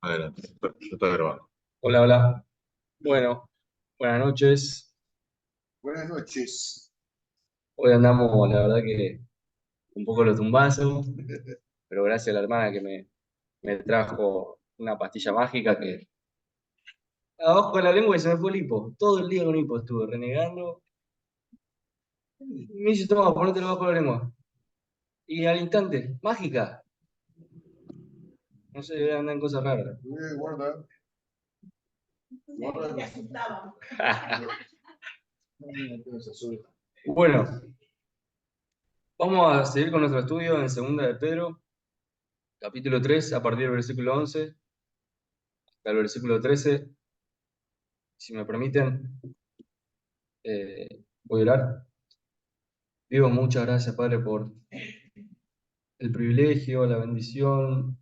Adelante, yo estoy grabando. Hola, hola. Bueno, buenas noches. Buenas noches. Hoy andamos, la verdad que un poco los tumbazos, pero gracias a la hermana que me trajo una pastilla mágica que abajo con la lengua y se me fue el hipo. Todo el día con hipo estuve renegando. Me dice, toma, ponértelo abajo de la lengua. Y al instante, mágica. No sé, andan cosas raras. Guarda, guarda. Bueno, vamos a seguir con nuestro estudio en Segunda de Pedro, capítulo 3 a partir del versículo 11 hasta el versículo 13. Si me permiten, voy a orar. Digo, muchas gracias, Padre, por el privilegio, la bendición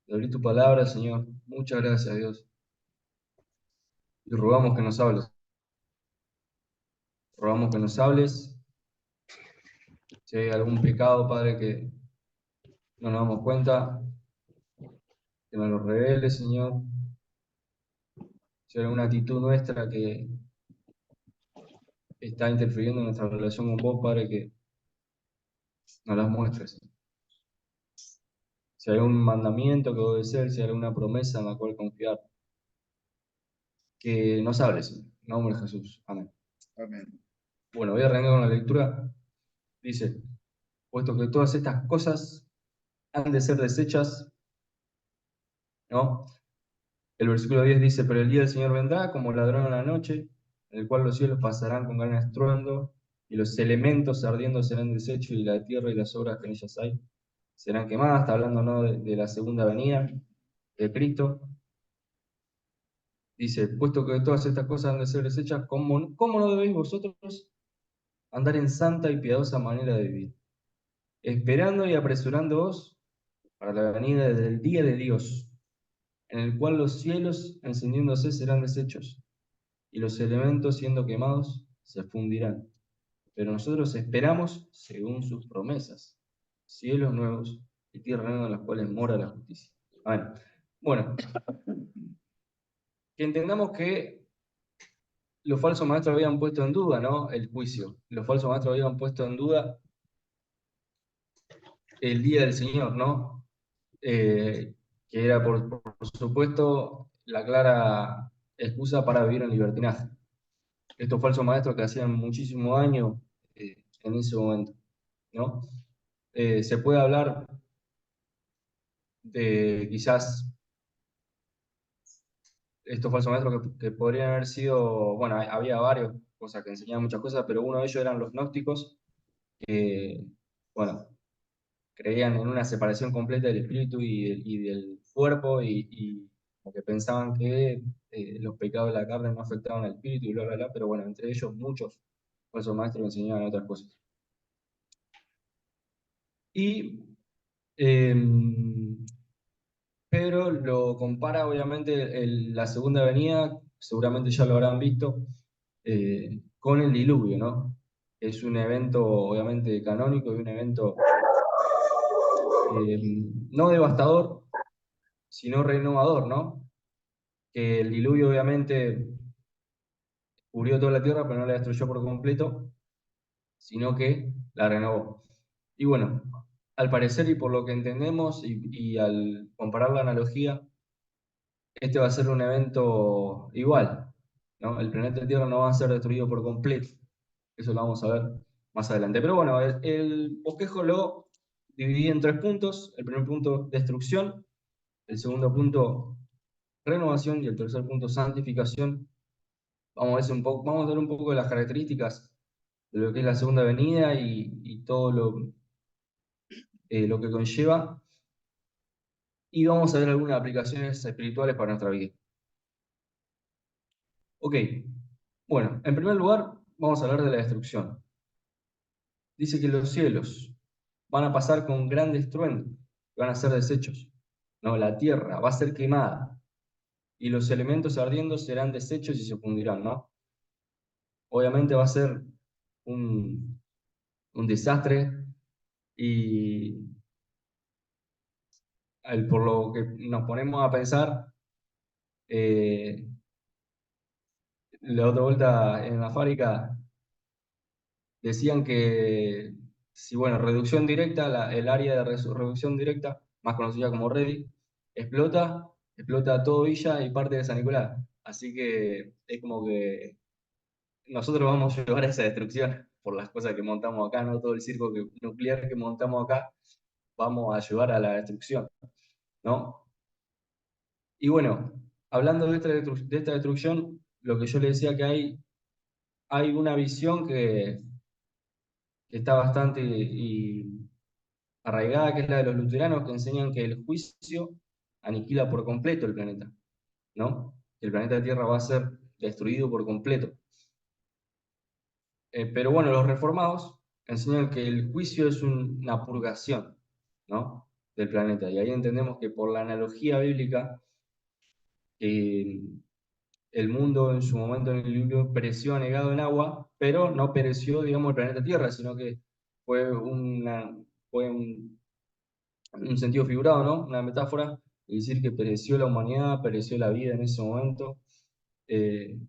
de abrir tu palabra, Señor. Muchas gracias, Dios. Y rogamos que nos hables. Rogamos que nos hables. Si hay algún pecado, Padre, que no nos damos cuenta, que nos lo reveles, Señor. Si hay alguna actitud nuestra que está interfiriendo en nuestra relación con vos, Padre, que nos las muestres. Si hay algún mandamiento que obedecer, si hay alguna promesa en la cual confiar, que nos hables, Señor. En nombre de Jesús. Amén. Amén. Bueno, voy a arrancar con la lectura. Dice, puesto que todas estas cosas han de ser desechas, ¿no? El versículo 10 dice, pero el día del Señor vendrá como ladrón en la noche, en el cual los cielos pasarán con gran estruendo, y los elementos ardiendo serán deshechos, y la tierra y las obras que en ellas hay serán quemadas. Está hablando, ¿no?, de la segunda venida de Cristo. Dice, puesto que todas estas cosas han de ser desechas, ¿cómo no debéis vosotros andar en santa y piadosa manera de vivir? Esperando y apresurándoos para la venida del día de Dios, en el cual los cielos encendiéndose serán deshechos, y los elementos siendo quemados se fundirán. Pero nosotros esperamos según sus promesas, cielos nuevos y tierra nueva en las cuales mora la justicia. Amén. Bueno, que entendamos que los falsos maestros habían puesto en duda, ¿no?, el juicio. Los falsos maestros habían puesto en duda el día del Señor, ¿no? Que era, por supuesto, la clara excusa para vivir en libertinaje. Estos falsos maestros que hacían muchísimo daño en ese momento, ¿no? Se puede hablar de quizás estos falsos maestros que podrían haber sido, bueno, había varios cosas que enseñaban muchas cosas, pero uno de ellos eran los gnósticos, que, bueno, creían en una separación completa del espíritu y del cuerpo y como que pensaban que los pecados de la carne no afectaban al espíritu y bla, bla, bla, pero bueno, entre ellos muchos falsos maestros enseñaban otras cosas. Y eh, Pedro lo compara, obviamente, la segunda venida, seguramente ya lo habrán visto, con el diluvio, ¿no? Es un evento, obviamente, canónico y un evento no devastador, sino renovador, ¿no? Que el diluvio, obviamente, cubrió toda la tierra, pero no la destruyó por completo, sino que la renovó. Y bueno, al parecer y por lo que entendemos y al comparar la analogía, este va a ser un evento igual, ¿no? El planeta Tierra no va a ser destruido por completo. Eso lo vamos a ver más adelante. Pero bueno, el bosquejo lo dividí en tres puntos. El primer punto, destrucción. El segundo punto, renovación. Y el tercer punto, santificación. Vamos a ver un poco de las características de lo que es la segunda venida y todo lo que conlleva. Y vamos a ver algunas aplicaciones espirituales para nuestra vida. Ok, bueno, en primer lugar, vamos a hablar de la destrucción. Dice que los cielos van a pasar con gran estruendo, van a ser deshechos. No, la tierra va a ser quemada y los elementos ardiendo serán deshechos y se fundirán, ¿no? Obviamente va a ser un, un desastre y por lo que nos ponemos a pensar, la otra vuelta en la fábrica decían que si, bueno, reducción directa, el área de reducción directa, más conocida como Ready, explota todo Villa y parte de San Nicolás. Así que es como que nosotros vamos a llevar a esa destrucción por las cosas que montamos acá, no todo el circo nuclear que montamos acá, vamos a llevar a la destrucción, ¿no? Y bueno, hablando de de esta destrucción, lo que yo le decía que hay una visión que está bastante arraigada, que es la de los luteranos, que enseñan que el juicio aniquila por completo el planeta, ¿no? Que el planeta Tierra va a ser destruido por completo. Pero bueno, los reformados enseñan que el juicio es una purgación, ¿no? Del planeta. Y ahí entendemos que por la analogía bíblica, el mundo en su momento en el libro pereció anegado en agua, pero no pereció, digamos, el planeta Tierra, sino que fue, fue un sentido figurado, ¿no? Una metáfora, es decir, que pereció la humanidad, pereció la vida en ese momento, eh,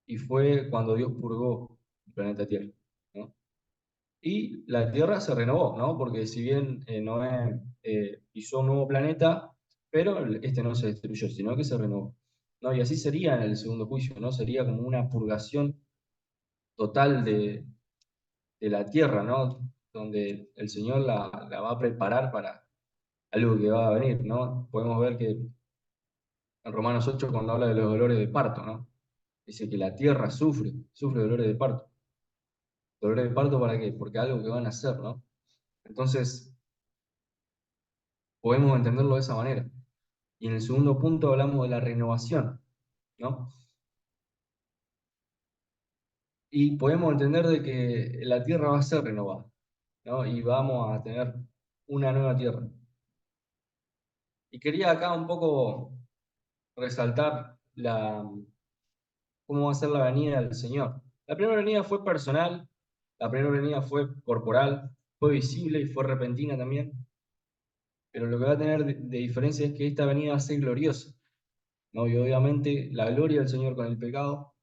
y fue cuando Dios purgó el planeta Tierra, ¿no? Y la Tierra se renovó, ¿no? Porque si bien Noé pisó un nuevo planeta, pero este no se destruyó, sino que se renovó, ¿no? Y así sería en el segundo juicio, ¿no? Sería como una purgación total de la Tierra, ¿no? Donde el Señor la va a preparar para algo que va a venir, ¿no? Podemos ver que en Romanos 8 cuando habla de los dolores de parto, ¿no? Dice que la tierra sufre dolores de parto. ¿Dolores de parto para qué? Porque algo que van a hacer, ¿no? Entonces, podemos entenderlo de esa manera. Y en el segundo punto hablamos de la renovación, ¿no? Y podemos entender de que la tierra va a ser renovada, ¿no? Y vamos a tener una nueva tierra. Y quería acá un poco resaltar cómo va a ser la venida del Señor. La primera venida fue personal, la primera venida fue corporal, fue visible y fue repentina también, pero lo que va a tener de diferencia es que esta venida va a ser gloriosa, ¿no? Y obviamente la gloria del Señor con el pecado,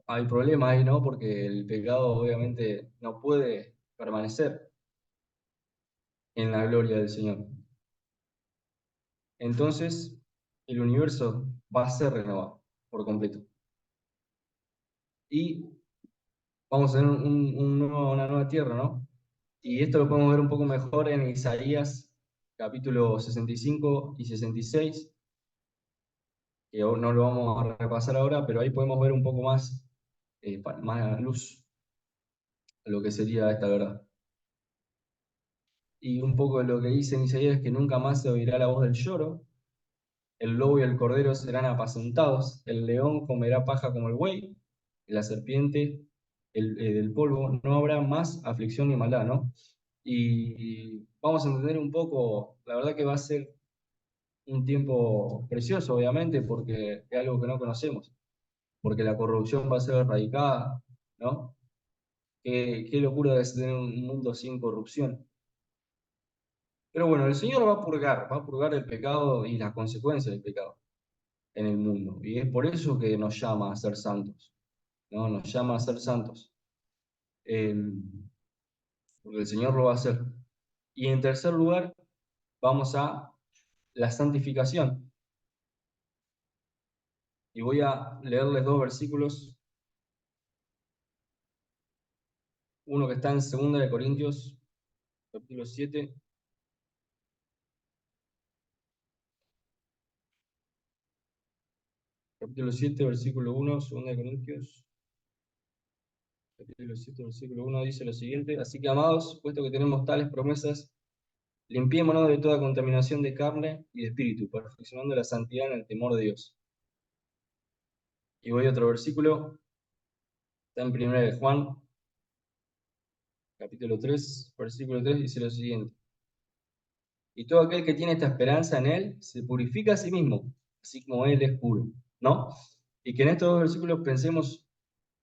hay problemas ahí, ¿no? Porque el pecado obviamente no puede permanecer en la gloria del Señor. Entonces, el universo va a ser renovado por completo. Y vamos a tener una nueva tierra, ¿no? Y esto lo podemos ver un poco mejor en Isaías capítulo 65 y 66, que no lo vamos a repasar ahora, pero ahí podemos ver un poco más, más luz a lo que sería esta verdad. Y un poco de lo que dice en Isaías es que nunca más se oirá la voz del lloro, el lobo y el cordero serán apacentados, el león comerá paja como el buey, y la serpiente del polvo, no habrá más aflicción ni maldad, ¿no? Y vamos a entender un poco, la verdad que va a ser un tiempo precioso, obviamente, porque es algo que no conocemos, porque la corrupción va a ser erradicada, ¿no? Qué locura es tener un mundo sin corrupción. Pero bueno, el Señor va a purgar el pecado y las consecuencias del pecado en el mundo. Y es por eso que nos llama a ser santos, ¿no? Nos llama a ser santos. Eh, porque el Señor lo va a hacer. Y en tercer lugar, vamos a la santificación. Y voy a leerles dos versículos. Uno que está en 2 Corintios, capítulo 7. Capítulo 7, versículo 1, 2 Corintios, capítulo 7, versículo 1, dice lo siguiente: así que, amados, puesto que tenemos tales promesas, limpiémonos de toda contaminación de carne y de espíritu, perfeccionando la santidad en el temor de Dios. Y voy a otro versículo, está en 1 Juan, capítulo 3, versículo 3, dice lo siguiente: y todo aquel que tiene esta esperanza en Él se purifica a sí mismo, así como Él es puro, ¿no? Y que en estos dos versículos pensemos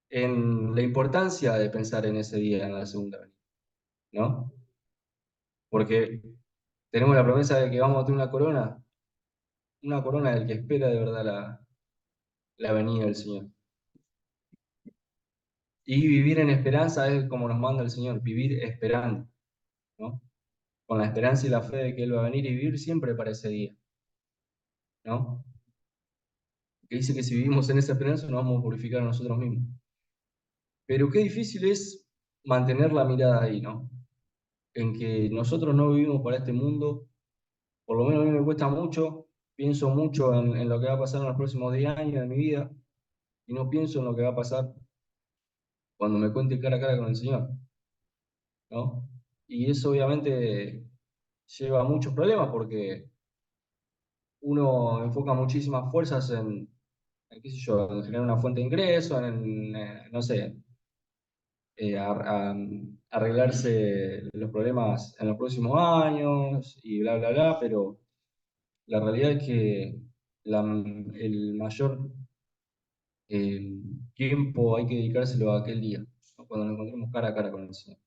en la importancia de pensar en ese día, en la segunda venida, ¿no? Porque tenemos la promesa de que vamos a tener una corona del que espera de verdad la venida del Señor. Y vivir en esperanza es como nos manda el Señor, vivir esperando, ¿no? Con la esperanza y la fe de que Él va a venir y vivir siempre para ese día, ¿no? Que dice que si vivimos en esa esperanza nos vamos a purificar a nosotros mismos. Pero qué difícil es mantener la mirada ahí, ¿no? En que nosotros no vivimos para este mundo, por lo menos a mí me cuesta mucho, pienso mucho en lo que va a pasar en los próximos 10 años de mi vida y no pienso en lo que va a pasar cuando me cuente cara a cara con el Señor, ¿no? Y eso obviamente lleva a muchos problemas porque uno enfoca muchísimas fuerzas qué sé yo, en generar una fuente de ingreso, no sé, arreglarse los problemas en los próximos años y bla, bla, bla, pero la realidad es que el mayor eh, tiempo hay que dedicárselo a aquel día, ¿no? Cuando nos encontremos cara a cara con el Señor.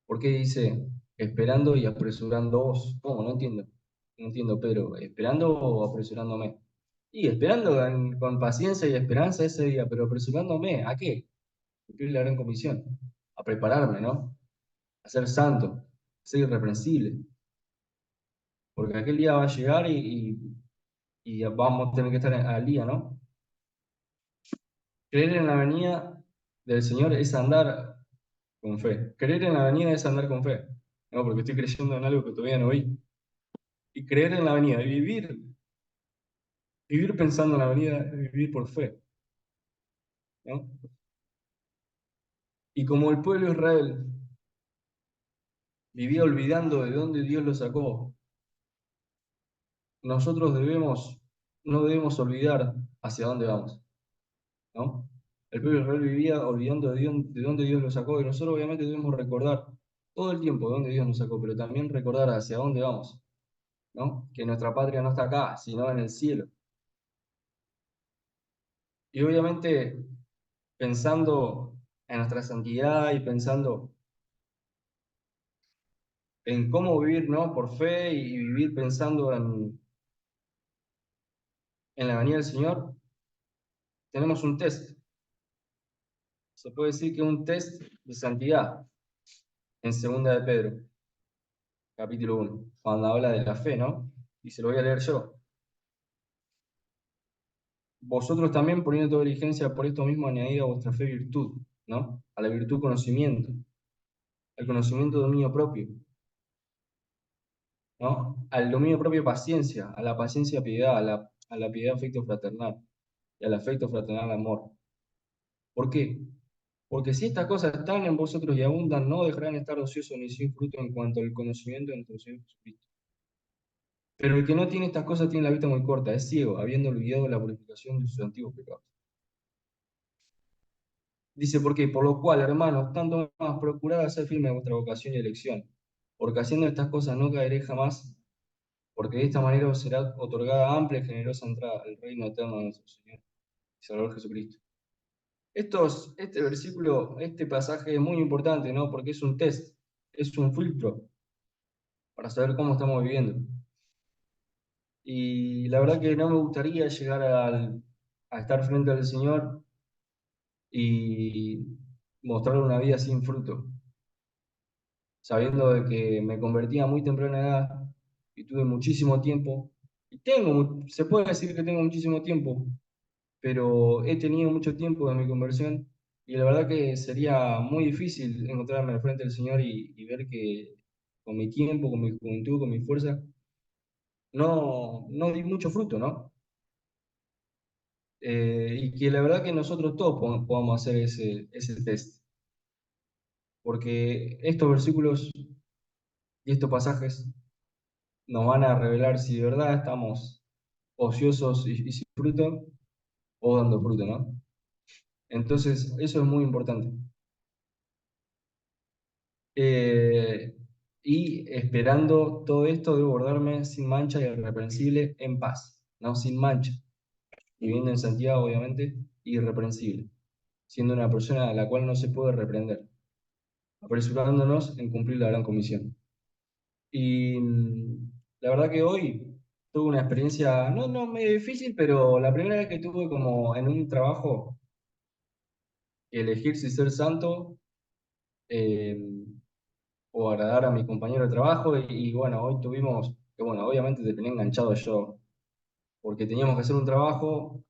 ¿Por qué dice esperando y apresurándoos? ¿Cómo? No entiendo. No entiendo, Pedro. ¿Esperando o apresurándome? Y esperando con paciencia y esperanza ese día, pero apresurándome, ¿a qué? Cumplir la gran comisión. A prepararme, ¿no? A ser santo, a ser irreprensible. Porque aquel día va a llegar y vamos a tener que estar al día, ¿no? Creer en la venida del Señor es andar con fe. Creer en la venida es andar con fe. No, porque estoy creyendo en algo que todavía no vi. Y creer en la venida, y vivir pensando en la venida, vivir por fe, ¿no? Y como el pueblo de Israel vivía olvidando de dónde Dios lo sacó, nosotros no debemos olvidar hacia dónde vamos, ¿no? El pueblo de Israel vivía olvidando de dónde Dios lo sacó, y nosotros obviamente debemos recordar todo el tiempo de dónde Dios nos sacó, pero también recordar hacia dónde vamos, ¿no? Que nuestra patria no está acá, sino en el cielo. Y obviamente pensando en nuestra santidad y pensando en cómo vivir, ¿no? Por fe y vivir pensando en la venida del Señor, tenemos un test. Se puede decir que un test de santidad en Segunda de Pedro, capítulo 1, cuando habla de la fe, ¿no? Y se lo voy a leer yo. Vosotros también, poniendo toda diligencia por esto mismo, añadid a vuestra fe virtud, ¿no? A la virtud conocimiento, al conocimiento dominio propio, ¿no? Al dominio propio paciencia, a la paciencia piedad, a la piedad afecto fraternal y al afecto fraternal amor. ¿Por qué? Porque si estas cosas están en vosotros y abundan, no dejarán estar ociosos ni sin fruto en cuanto al conocimiento de nuestro Señor Jesucristo. Pero el que no tiene estas cosas tiene la vista muy corta, es ciego, habiendo olvidado la purificación de sus antiguos pecados. Dice, ¿por qué? Por lo cual, hermanos, tanto más procurad hacer firme vuestra vocación y elección, porque haciendo estas cosas no caeré jamás, porque de esta manera os será otorgada amplia y generosa entrada al reino eterno de nuestro Señor y Salvador Jesucristo. Este versículo, este pasaje es muy importante, ¿no? Porque es un test, es un filtro para saber cómo estamos viviendo. Y la verdad que no me gustaría llegar a estar frente al Señor y mostrarle una vida sin fruto, sabiendo de que me convertí a muy temprana edad y tuve muchísimo tiempo, y se puede decir que tengo muchísimo tiempo, pero he tenido mucho tiempo de mi conversión y la verdad que sería muy difícil encontrarme al frente del Señor y ver que con mi tiempo, con mi juventud, con mi fuerza, no di mucho fruto, ¿no? Y que la verdad que nosotros todos podamos hacer ese test, porque estos versículos y estos pasajes nos van a revelar si de verdad estamos ociosos y sin fruto o dando fruto, ¿no? Entonces, eso es muy importante. Eh, y esperando todo esto, debo guardarme sin mancha y irreprensible en paz, ¿no? Sin mancha, viviendo en Santiago, obviamente, irreprensible, siendo una persona a la cual no se puede reprender, apresurándonos en cumplir la gran comisión. Y la verdad que hoy tuve una experiencia, no medio difícil, pero la primera vez que tuve como en un trabajo que elegir si ser santo eh, o agradar a mi compañero de trabajo. Y bueno, hoy tuvimos, que bueno, obviamente te tenía enganchado yo, porque teníamos que hacer un trabajo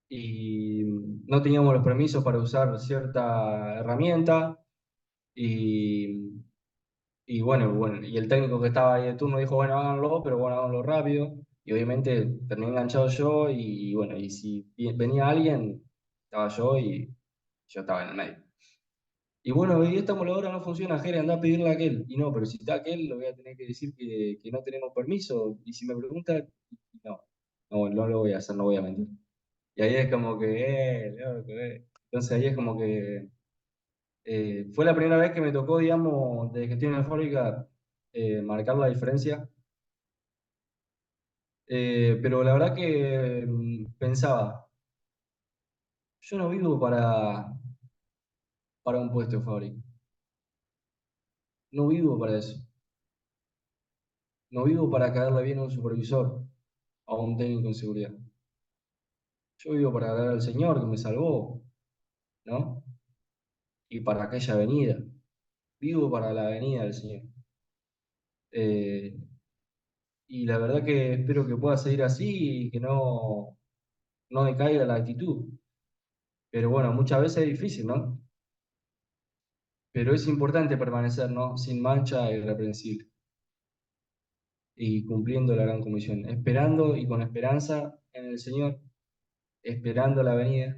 y no teníamos los permisos para usar cierta herramienta. Y, y el técnico que estaba ahí de turno dijo, bueno, háganlo, pero bueno, háganlo rápido. Y obviamente terminé enganchado yo y bueno, y si venía alguien, estaba yo y yo estaba en el medio. Y bueno, y esta emuladora no funciona, Jere, anda a pedirle a aquel. Y no, pero si está aquel, le voy a tener que decir que no tenemos permiso. Y si me pregunta, no, no lo voy a hacer, no voy a mentir. Y ahí es como que, loco, Entonces ahí es como que fue la primera vez que me tocó, digamos, desde que estoy en la fábrica, marcar la diferencia. Pero la verdad que pensaba, yo no vivo para un puesto de fábrica. No vivo para eso. No vivo para caerle bien a un supervisor, a un técnico en seguridad. Yo vivo para agradar al Señor que me salvó, ¿no? Y para aquella avenida. Vivo para la avenida del Señor. Eh, y la verdad que espero que pueda seguir así y que no decaiga la actitud. Pero bueno, muchas veces es difícil, ¿no? Pero es importante permanecer, ¿no? Sin mancha e irreprensible. Y cumpliendo la gran comisión. Esperando y con esperanza en el Señor, esperando la venida,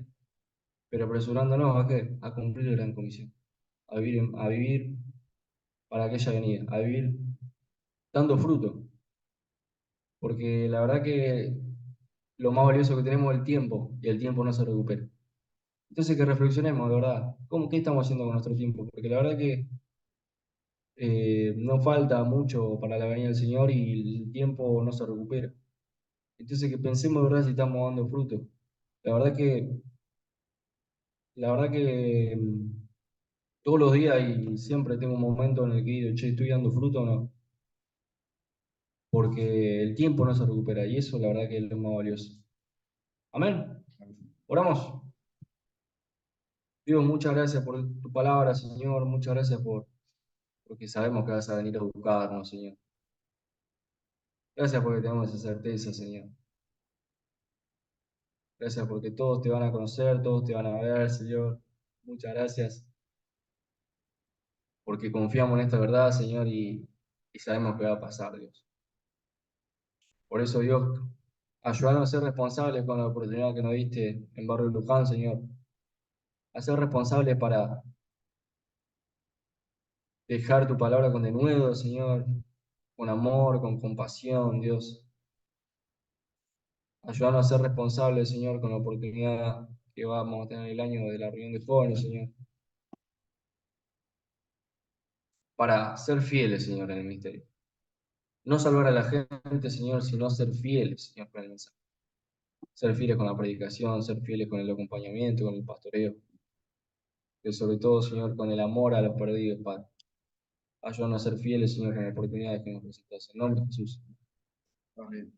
pero apresurándonos a qué? A cumplir la gran comisión. A vivir para aquella venida, a vivir dando fruto, porque la verdad que lo más valioso que tenemos es el tiempo, y el tiempo no se recupera. Entonces que reflexionemos, de verdad, ¿qué estamos haciendo con nuestro tiempo? Porque la verdad que no falta mucho para la venida del Señor y el tiempo no se recupera. Entonces que pensemos de verdad si estamos dando fruto. La verdad que, la verdad que todos los días y siempre tengo un momento en el que digo, che, ¿estoy dando fruto o no? Porque el tiempo no se recupera y eso la verdad que es lo más valioso. Amén. Oramos. Dios, muchas gracias por tu palabra, Señor. Muchas gracias porque sabemos que vas a venir a buscarnos, Señor. Gracias porque tenemos esa certeza, Señor. Gracias porque todos te van a conocer, todos te van a ver, Señor. Muchas gracias porque confiamos en esta verdad, Señor, y sabemos que va a pasar, Dios. Por eso, Dios, ayúdanos a ser responsables con la oportunidad que nos diste en Barrio Luján, Señor. A ser responsables para dejar tu palabra con denuedo, Señor, con amor, con compasión, Dios. Ayúdanos a ser responsables, Señor, con la oportunidad que vamos a tener el año de la reunión de jóvenes, Señor. Para ser fieles, Señor, en el ministerio. No salvar a la gente, Señor, sino ser fieles, Señor, con el mensaje. Ser fieles con la predicación, ser fieles con el acompañamiento, con el pastoreo. Que sobre todo, Señor, con el amor a los perdidos, Padre. Ayúdanos a ser fieles, Señor, con las oportunidades que nos presentas. En nombre de Jesús. Amén.